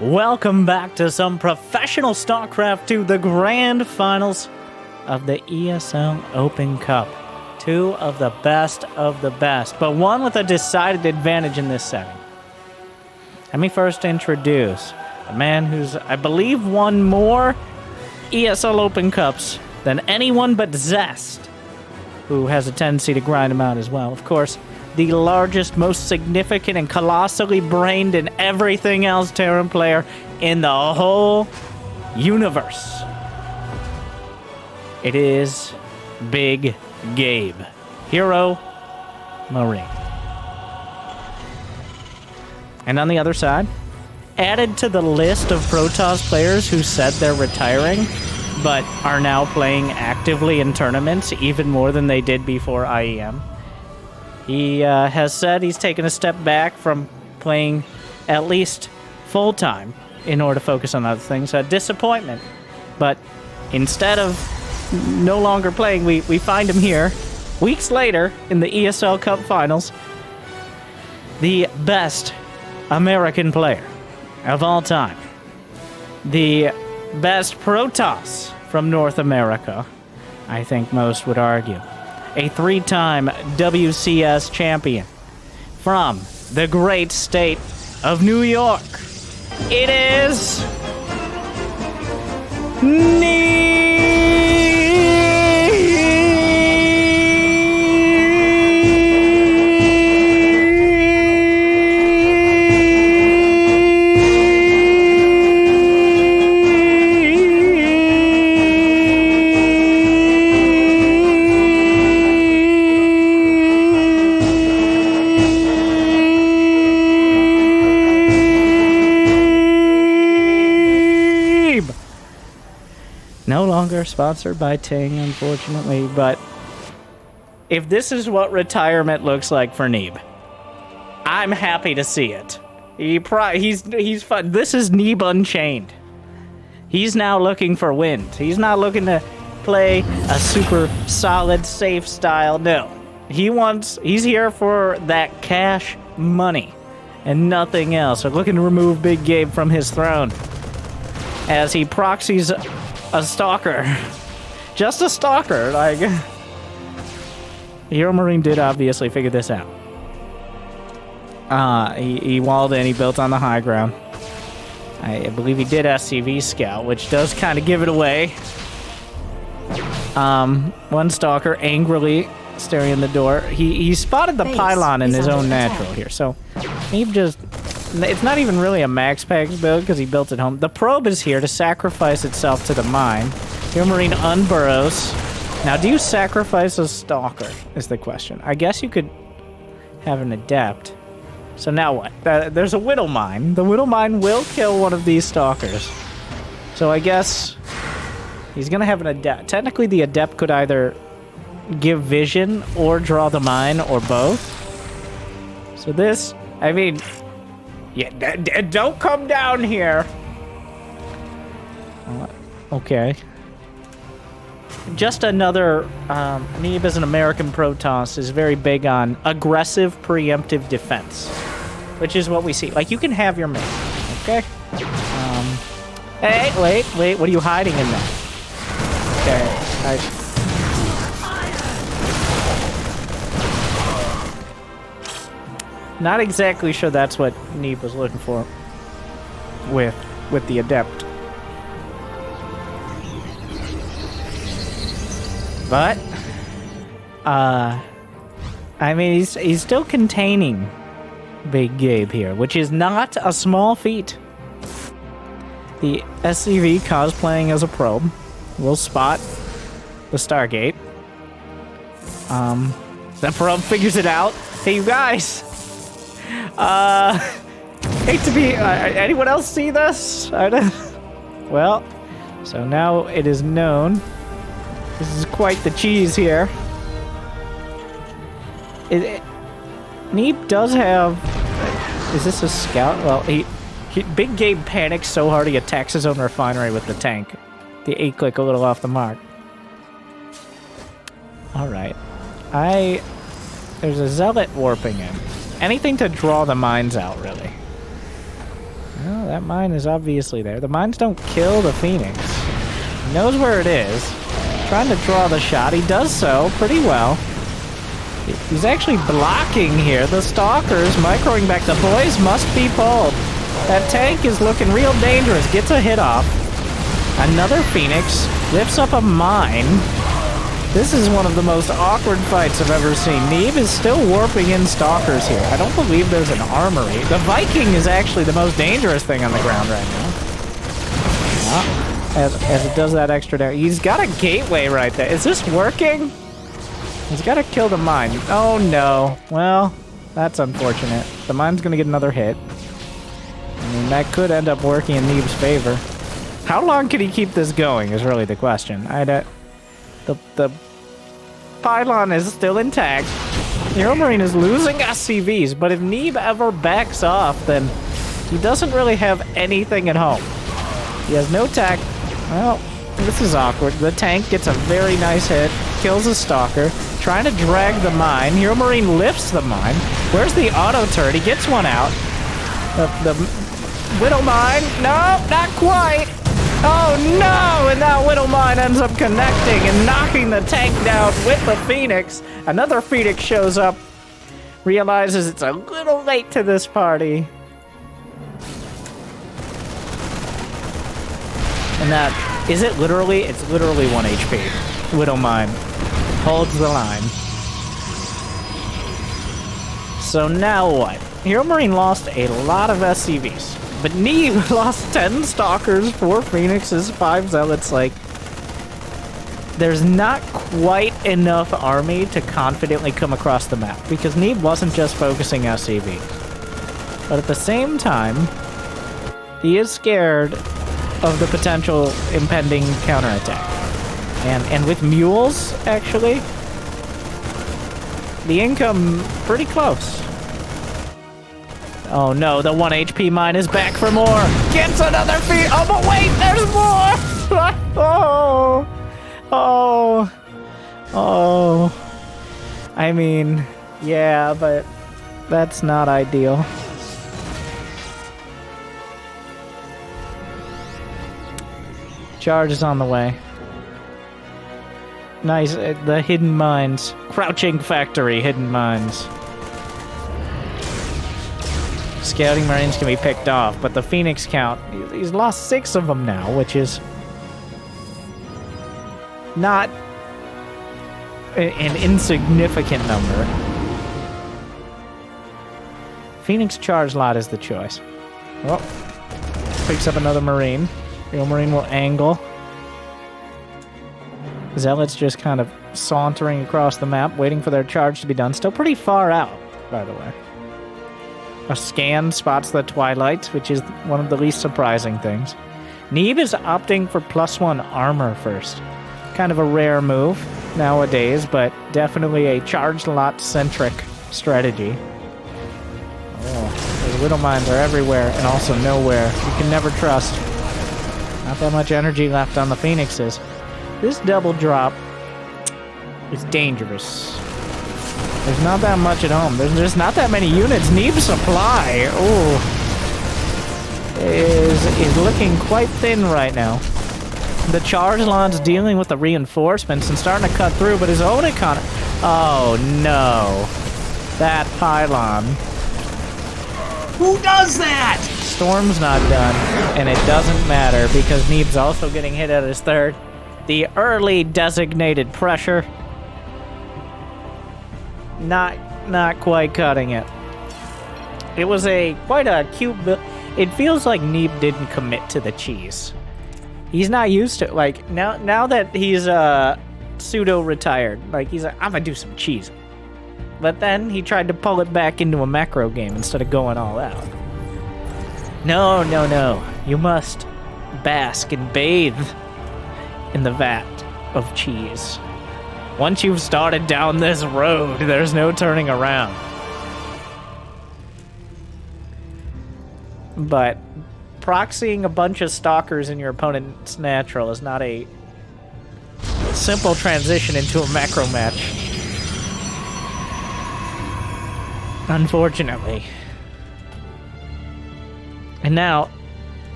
Welcome back to some professional StarCraft 2, the grand finals of the ESL Open Cup. Two of the best, but one with a decided advantage in this setting. Let me first introduce a man who's, I believe, won more ESL Open Cups than anyone but Zest, who has a tendency to grind him out as well. Of course, the largest, most significant, and colossally brained and everything else Terran player in the whole universe. It is Big Gabe, HeroMarine. And on the other side, added to the list of Protoss players who said they're retiring, but are now playing actively in tournaments, even more than they did before IEM. He has said he's taken a step back from playing at least full-time in order to focus on other things. A disappointment. But instead of no longer playing, we find him here, weeks later, in the ESL Cup Finals. The best American player of all time. The best Protoss from North America, I think most would argue. A three-time WCS champion from the great state of New York. It is Neeb! No longer sponsored by Ting, unfortunately, but if this is what retirement looks like for Neeb, I'm happy to see it. He's fun. This is Neeb Unchained. He's now looking for wins. He's not looking to play a super solid, safe style. No. He's here for that cash money and nothing else. So looking to remove Big Gabe from his throne as he proxies a stalker. Just a stalker, like. HeroMarine did obviously figure this out. He walled in, he built on the high ground. I believe he did SCV scout, which does kind of give it away. One stalker angrily staring in the door. He spotted the pylon in his own natural here, so he just... It's not even really a max packs build because he built it home. The probe is here to sacrifice itself to the mine. HeroMarine unburrows. Now, do you sacrifice a stalker is the question. I guess you could have an adept. So now what? There's a Whittle Mine. The Whittle Mine will kill one of these stalkers. So I guess he's going to have an adept. Technically, the adept could either give vision or draw the mine or both. So this, I mean... Yeah, don't come down here. Okay. Just another... Neeb as an American Protoss is very big on aggressive preemptive defense, which is what we see. Like, you can have your man, okay? Hey, wait, what are you hiding in there? Okay, not exactly sure that's what Neeb was looking for with the adept. But I mean he's still containing Big Gabe here, which is not a small feat. The SCV cosplaying as a probe will spot the Stargate. The probe figures it out. Hey, you guys! Hate to be... anyone else see this? Well, so now it is known. This is quite the cheese here. Neeb does have... Is this a scout? Well, Big Gabe panics so hard he attacks his own refinery with the tank. The 8-click a little off the mark. Alright. There's a zealot warping in. Anything to draw the mines out, really. Well, that mine is obviously there. The mines don't kill the Phoenix. He knows where it is. Trying to draw the shot. He does so pretty well. He's actually blocking here. The Stalkers microing back. The boys must be pulled. That tank is looking real dangerous. Gets a hit off. Another Phoenix lifts up a mine. This is one of the most awkward fights I've ever seen. Neeb is still warping in Stalkers here. I don't believe there's an armory. The Viking is actually the most dangerous thing on the ground right now. As it does that extra damage. He's got a gateway right there. Is this working? He's got to kill the mine. Oh no. Well, that's unfortunate. The mine's going to get another hit. I mean, that could end up working in Neeb's favor. How long can he keep this going is really the question. The pylon is still intact. HeroMarine is losing SCVs, but if Neeb ever backs off, then he doesn't really have anything at home. He has no tech. Well, this is awkward. The tank gets a very nice hit, kills a Stalker, trying to drag the mine. HeroMarine lifts the mine. Where's the auto turret? He gets one out. The Widow Mine? No, not quite. Oh no! And that Widow Mine ends up connecting and knocking the tank down with the Phoenix. Another Phoenix shows up, realizes it's a little late to this party. And that, is it literally? It's literally 1 HP. Widow Mine holds the line. So now what? HeroMarine lost a lot of SCVs. But Neeb lost 10 Stalkers, 4 Phoenixes, 5 Zealots. Like, there's not quite enough army to confidently come across the map, because Neeb wasn't just focusing SCV. But at the same time, he is scared of the potential impending counterattack. And with mules, actually, the income pretty close. Oh no, the 1 HP mine is back for more. Gets another feed. Oh, but wait, there's more. Oh. I mean, yeah, but that's not ideal. Charge is on the way. Nice, the hidden mines. Crouching factory, hidden mines. Scouting Marines can be picked off, but the Phoenix count, he's lost 6 of them now, which is not an insignificant number. Phoenix charge lot is the choice. Well, picks up another Marine. HeroMarine will angle. Zealots just kind of sauntering across the map, waiting for their charge to be done. Still pretty far out, by the way. A scan spots the Twilight, which is one of the least surprising things. Neeb is opting for +1 armor first. Kind of a rare move nowadays, but definitely a charged lot-centric strategy. Oh, the Widow Mines are everywhere and also nowhere. You can never trust. Not that much energy left on the Phoenixes. This double drop is dangerous. There's not that much at home. There's just not that many units. Neeb supply, is looking quite thin right now. The charge lot's dealing with the reinforcements and starting to cut through, but his own economy. Oh no, that pylon. Who does that? Storm's not done, and it doesn't matter because Neeb's also getting hit at his third. The early designated pressure. Not quite cutting it. It was quite a cute build. It feels like Neeb didn't commit to the cheese. He's not used to, like, now that he's pseudo-retired, like, he's like, I'm gonna do some cheese. But then he tried to pull it back into a macro game instead of going all out. No. You must bask and bathe in the vat of cheese. Once you've started down this road, there's no turning around. But proxying a bunch of stalkers in your opponent's natural is not a simple transition into a macro match. Unfortunately. And now,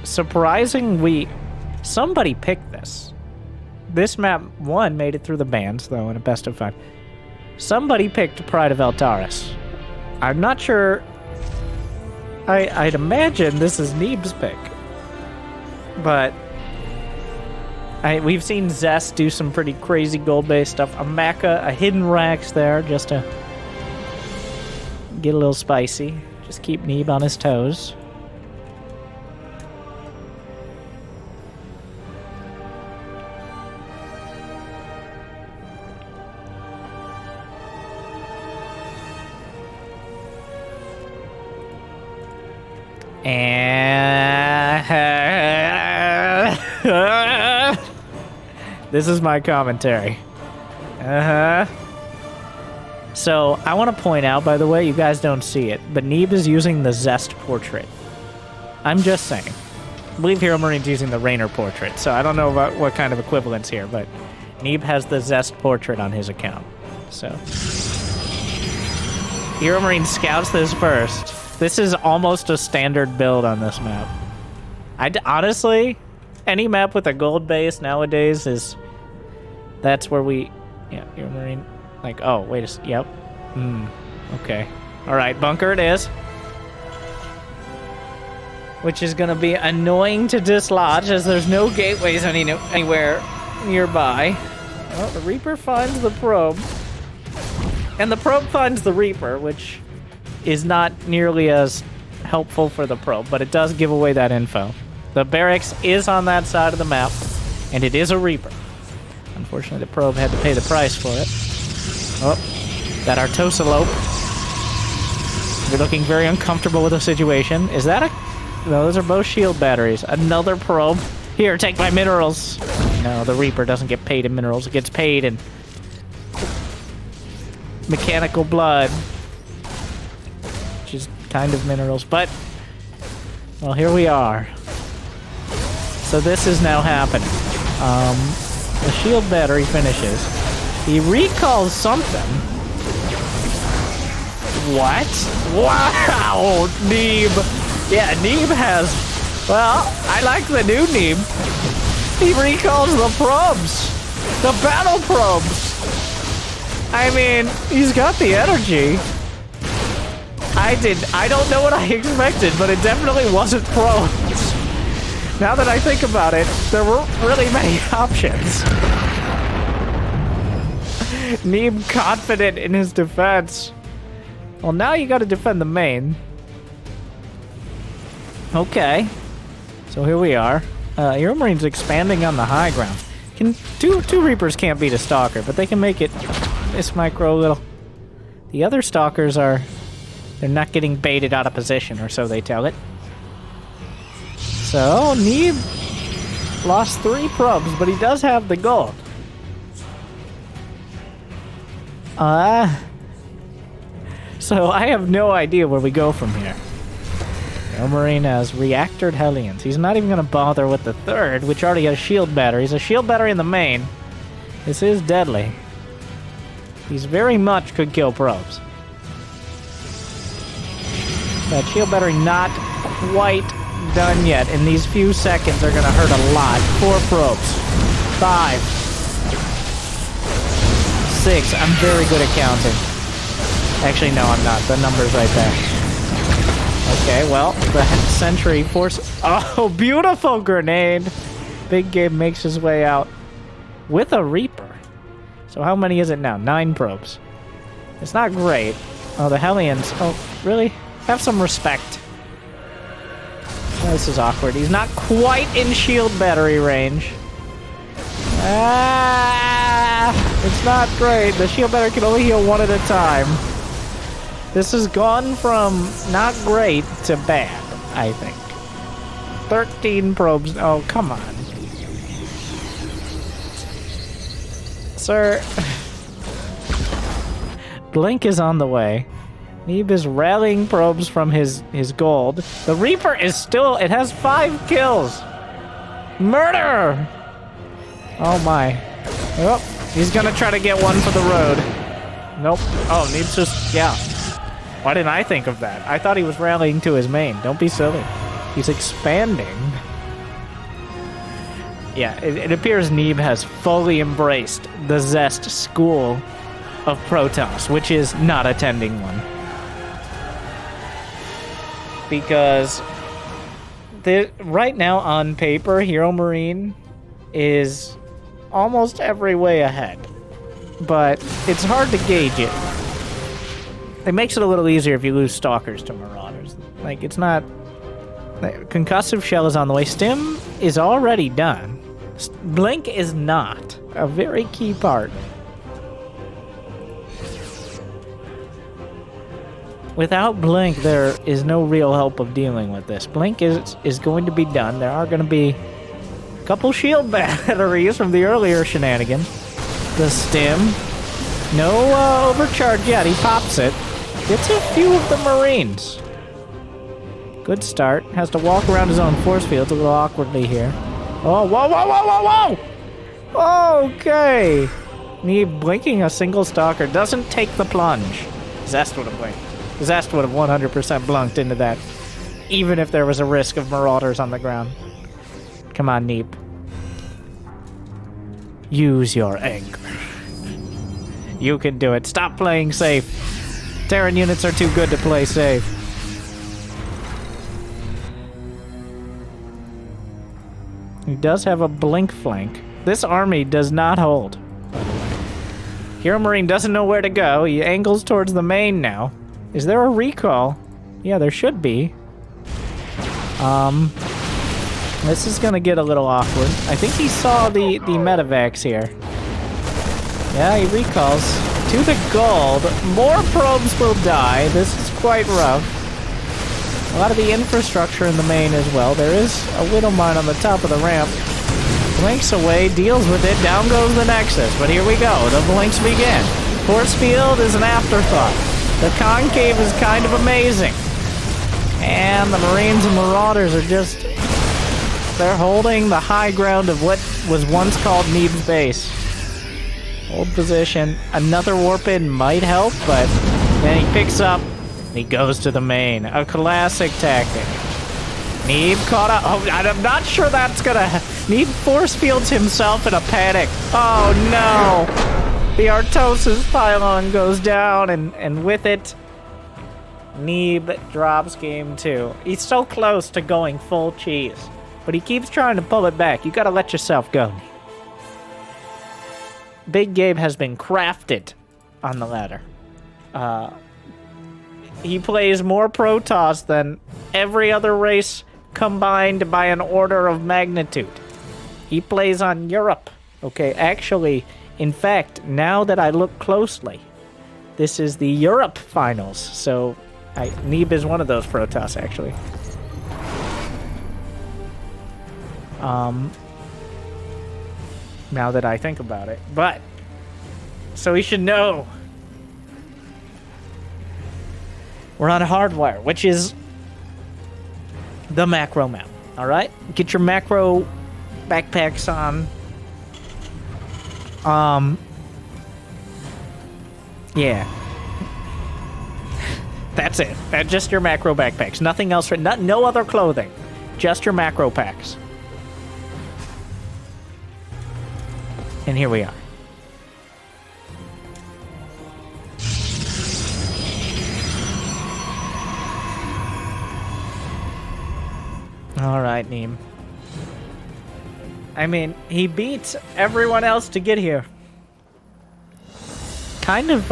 somebody picked this. This map 1 made it through the bans, though, in a best of 5. Somebody picked Pride of Eltaris. I'm not sure. I'd imagine this is Neeb's pick. But we've seen Zest do some pretty crazy gold-based stuff. A Mecha, a hidden Rax there, just to get a little spicy. Just keep Neeb on his toes. And this is my commentary. So I want to point out, by the way, you guys don't see it, but Neeb is using the Zest portrait. I'm just saying. I believe HeroMarine's using the Reynor portrait, so I don't know about what kind of equivalence here, but Neeb has the Zest portrait on his account. So HeroMarine scouts this first. This is almost a standard build on this map. Honestly, any map with a gold base nowadays that's where we, yeah, HeroMarine, like, oh, wait a yep. Okay. All right, bunker it is. Which is going to be annoying to dislodge as there's no gateways anywhere nearby. Well, the Reaper finds the probe. And the probe finds the Reaper, which is not nearly as helpful for the probe, but it does give away that info. The barracks is on that side of the map, and it is a Reaper. Unfortunately, the probe had to pay the price for it. Oh, that Artosalope. We're looking very uncomfortable with the situation. Is that a... No, those are both shield batteries. Another probe. Here, take my minerals. No, the Reaper doesn't get paid in minerals. It gets paid in mechanical blood, which is kind of minerals, but, well, here we are. So this is now happening. The shield battery finishes. He recalls something. What? Wow, Neeb. Yeah, Neeb has, well, I like the new Neeb. He recalls the probes. The battle probes. I mean, he's got the energy. I don't know what I expected, but it definitely wasn't probes. Now that I think about it, there weren't really many options. Neeb confident in his defense. Well, now you gotta defend the main. Okay. So here we are. HeroMarine's expanding on the high ground. Two Reapers can't beat a Stalker, but they can make it this micro little. The other Stalkers they're not getting baited out of position, or so they tell it. So, Neeb lost 3 probes, but he does have the gold. So I have no idea where we go from here. HeroMarine has reactored Hellions. He's not even going to bother with the 3rd, which already has shield batteries. A shield battery in the main. This is deadly. He's very much could kill probes. That shield battery not quite done yet, and these few seconds are going to hurt a lot. 4 probes. 5. 6. I'm very good at counting. Actually, no, I'm not. The number's right there. Okay, well, the sentry force... Oh, beautiful grenade! Big Gabe makes his way out with a Reaper. So how many is it now? 9 probes. It's not great. Oh, the Hellions. Oh, really? Have some respect. Oh, this is awkward. He's not quite in shield battery range. It's not great. The shield battery can only heal 1 at a time. This has gone from not great to bad, I think. 13 probes. Oh, come on. Sir. Blink is on the way. Neeb is rallying probes from his gold. The Reaper is still... It has 5 kills. Murder! Oh, my. Oh, he's gonna try to get one for the road. Nope. Oh, Neeb's just... Yeah. Why didn't I think of that? I thought he was rallying to his main. Don't be silly. He's expanding. Yeah, it appears Neeb has fully embraced the Zest school of Protoss, which is not attending one. Because right now on paper, HeroMarine is almost every way ahead. But it's hard to gauge it. It makes it a little easier if you lose Stalkers to Marauders. Like, it's not... Concussive Shell is on the way. Stim is already done. Blink is not. A very key part. Without Blink, there is no real hope of dealing with this. Blink is going to be done. There are going to be a couple shield batteries from the earlier shenanigans. The Stim. No overcharge yet. He pops it. Gets a few of the Marines. Good start. Has to walk around his own force field a little awkwardly here. Oh, whoa, whoa, whoa, whoa, whoa! Okay. Neeb blinking a single stalker doesn't take the plunge. Zest would have blinked. Zest would have 100% blunked into that, even if there was a risk of Marauders on the ground. Come on, Neeb. Use your anger. You can do it. Stop playing safe. Terran units are too good to play safe. He does have a blink flank. This army does not hold. HeroMarine doesn't know where to go. He angles towards the main now. Is there a recall? Yeah, there should be. This is gonna get a little awkward. I think he saw the medevacs here. Yeah, he recalls. To the gold. More probes will die. This is quite rough. A lot of the infrastructure in the main as well. There is a Widow Mine on the top of the ramp. Blinks away, deals with it. Down goes the Nexus. But here we go. The blinks begin. Force field is an afterthought. The concave is kind of amazing. And the Marines and Marauders are just... They're holding the high ground of what was once called Neeb's base. Hold position. Another warp in might help, but then he picks up and he goes to the main. A classic tactic. Neeb caught up. Oh, I'm not sure that's gonna... Neeb force fields himself in a panic. Oh no! The Artosis pylon goes down, and with it, Neeb drops game 2. He's so close to going full cheese, but he keeps trying to pull it back. You gotta let yourself go. Big Gabe has been crafted on the ladder. He plays more Protoss than every other race combined by an order of magnitude. He plays on Europe. Okay, actually, in fact, now that I look closely, this is the Europe finals. So, Neeb is one of those Protoss, actually. Now that I think about it. But, so he should know. We're on Hardwire, which is the macro map. Alright? Get your macro backpacks on. Yeah. That's it. Just your macro backpacks. Nothing else. No other clothing. Just your macro packs. And here we are. All right, Neeb. I mean, he beats everyone else to get here. Kind of,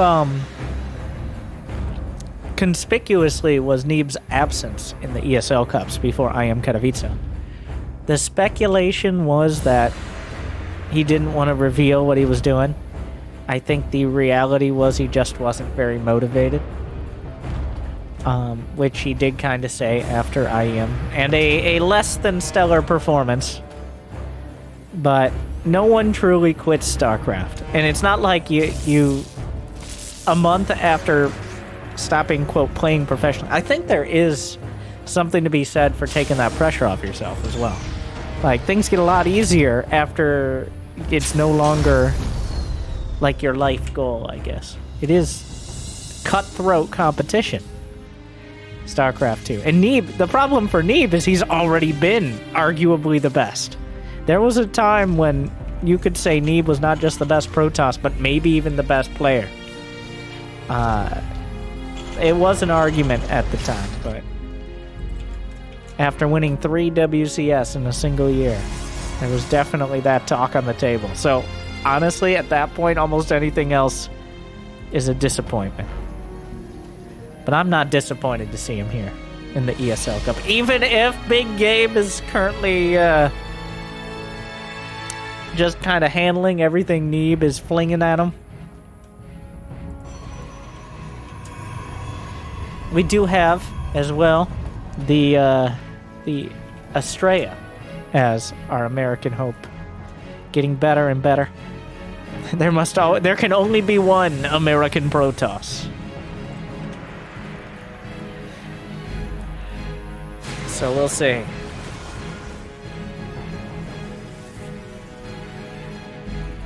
conspicuously was Neeb's absence in the ESL Cups before IM Katowice. The speculation was that he didn't want to reveal what he was doing. I think the reality was he just wasn't very motivated. Which he did kind of say after IM. And a less than stellar performance. But no one truly quits StarCraft. And it's not like you a month after stopping, quote, playing professionally. I think there is something to be said for taking that pressure off yourself as well. Like, things get a lot easier after it's no longer like your life goal, I guess. It is cutthroat competition. StarCraft 2. And Neeb, the problem for Neeb is he's already been arguably the best. There was a time when you could say Neeb was not just the best Protoss, but maybe even the best player. It was an argument at the time, but after winning 3 WCS in a single year, there was definitely that talk on the table. So, honestly, at that point, almost anything else is a disappointment. But I'm not disappointed to see him here in the ESL Cup. Even if Big Gabe is currently just kind of handling everything Neeb is flinging at him. We do have, as well, the Estrella as our American hope. Getting better and better. There can only be one American Protoss. So we'll see.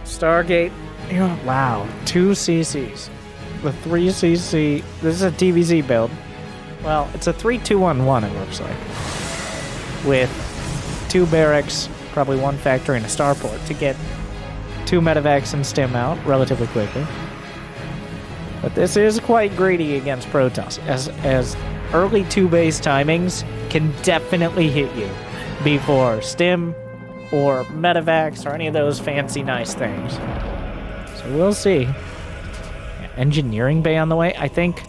Stargate. Oh, wow. 2 CCs. The 3 CC. This is a TVZ build. Well, it's a 3-2-1-1, it looks like. With 2 barracks, probably 1 factory, and a starport to get 2 medevacs and stim out relatively quickly. But this is quite greedy against Protoss, as early 2 base timings can definitely hit you before stim or medevacs or any of those fancy nice things. So we'll see. Engineering bay on the way. I think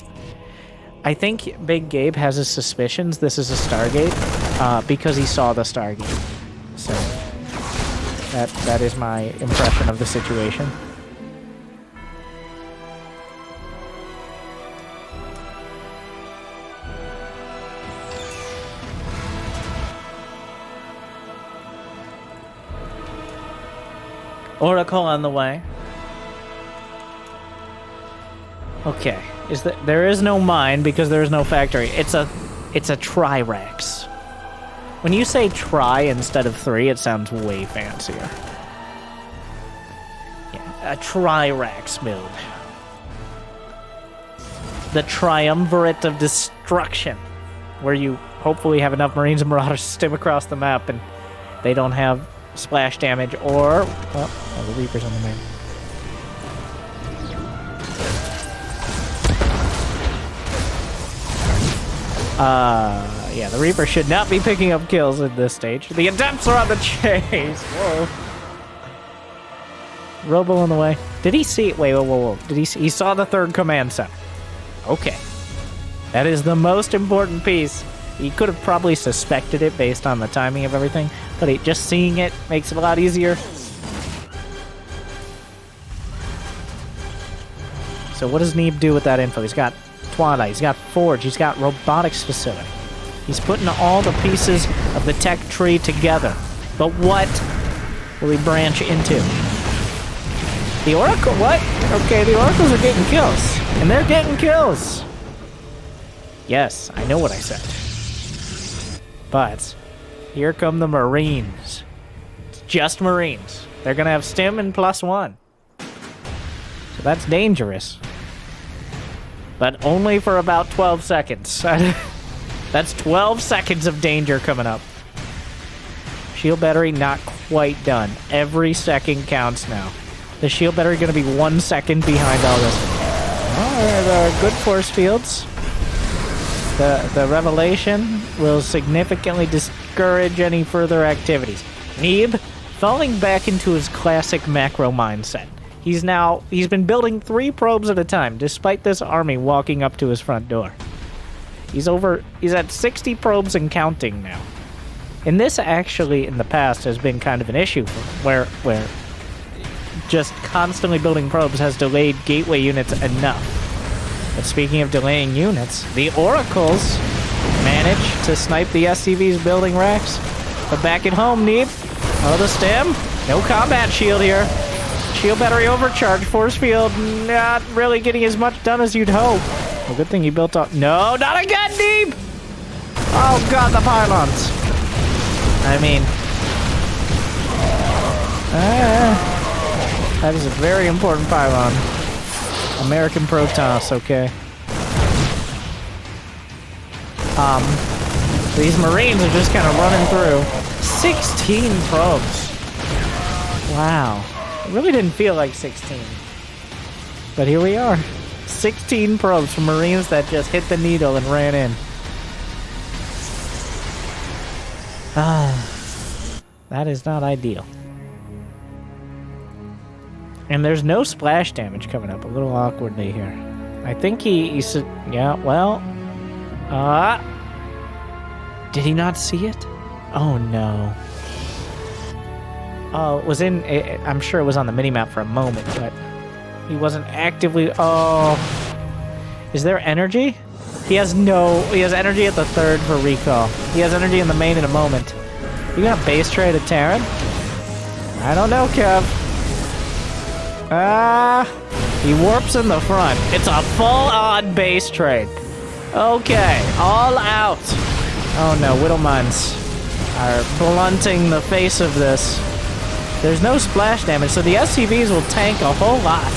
Big Gabe has his suspicions this is a Stargate because he saw the Stargate. So that is my impression of the situation. Oracle on the way. Okay. There is no mine because there is no factory. It's a Tri-Rex. When you say tri instead of 3, it sounds way fancier. Yeah, a Tri-Rex build. The triumvirate of destruction, where you hopefully have enough Marines and Marauders to stim across the map and they don't have splash damage or... Oh, the Reaper's on the main. Yeah, the Reaper should not be picking up kills at this stage. The Adepts are on the chase. Whoa. Robo on the way. Did he see... Wait, whoa. Did he see... He saw the 3rd command center. Okay. That is the most important piece. He could have probably suspected it based on the timing of everything, but just seeing it makes it a lot easier. So what does Neeb do with that info? He's got Twilight, he's got Forge, he's got Robotics Facility. He's putting all the pieces of the tech tree together. But what will he branch into? The Oracle, what? Okay, the Oracles are getting kills. And they're getting kills. Yes, I know what I said. But here come the Marines. It's just Marines. They're going to have stim and +1. So that's dangerous. But only for about 12 seconds. That's 12 seconds of danger coming up. Shield battery not quite done. Every second counts now. The shield battery going to be 1 second behind all this. Oh, there are good force fields. The Revelation will significantly discourage any further activities. Neeb falling back into his classic macro mindset. He's been building 3 probes at a time, despite this army walking up to his front door. He's at 60 probes and counting now. And this actually, in the past, has been kind of an issue where just constantly building probes has delayed gateway units enough. But speaking of delaying units, the Oracles manage to snipe the SCV's building racks. But back at home, Neeb. Oh, the stem. No combat shield here. Shield battery overcharge. Force field not really getting as much done as you'd hope. Well, good thing you built up. No, not again, Neeb! Oh, God, the pylons. I mean... that is a very important pylon. American Protoss, okay. These Marines are just kind of running through. 16 probes. Wow. It really didn't feel like 16. But here we are. 16 probes from Marines that just hit the needle and ran in. That is not ideal. And there's no splash damage coming up. A little awkwardly here. I think he said, yeah, well. Did he not see it? Oh, no. Oh, it was in, I'm sure it was on the minimap for a moment, but he wasn't actively, oh. Is there energy? He has energy at the third for recall. He has energy in the main in a moment. You gonna base trade a Terran? I don't know, Kev. He warps in the front. It's a full-on base trade. Okay, all out. Oh no, Whittlemines are blunting the face of this. There's no splash damage, so the SCVs will tank a whole lot.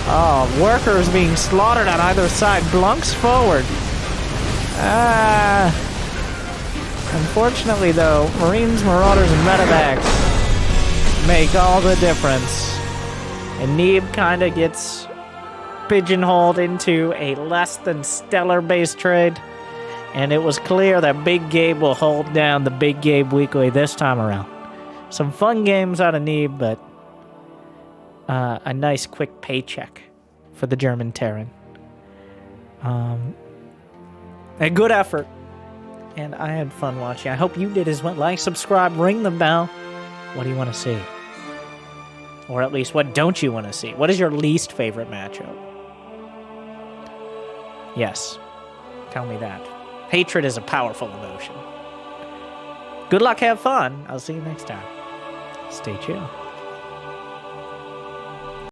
Oh, workers being slaughtered on either side. Blunks forward. Unfortunately, though, Marines, Marauders, and Medevacs make all the difference. And Neeb kind of gets pigeonholed into a less than stellar base trade. And it was clear that Big Gabe will hold down the Big Gabe Weekly this time around. Some fun games out of Neeb, but a nice quick paycheck for the German Terran. A good effort. And I had fun watching. I hope you did as well. Like, subscribe, ring the bell. What do you want to see? Or at least, what don't you want to see? What is your least favorite matchup? Yes. Tell me that. Hatred is a powerful emotion. Good luck, have fun. I'll see you next time. Stay chill.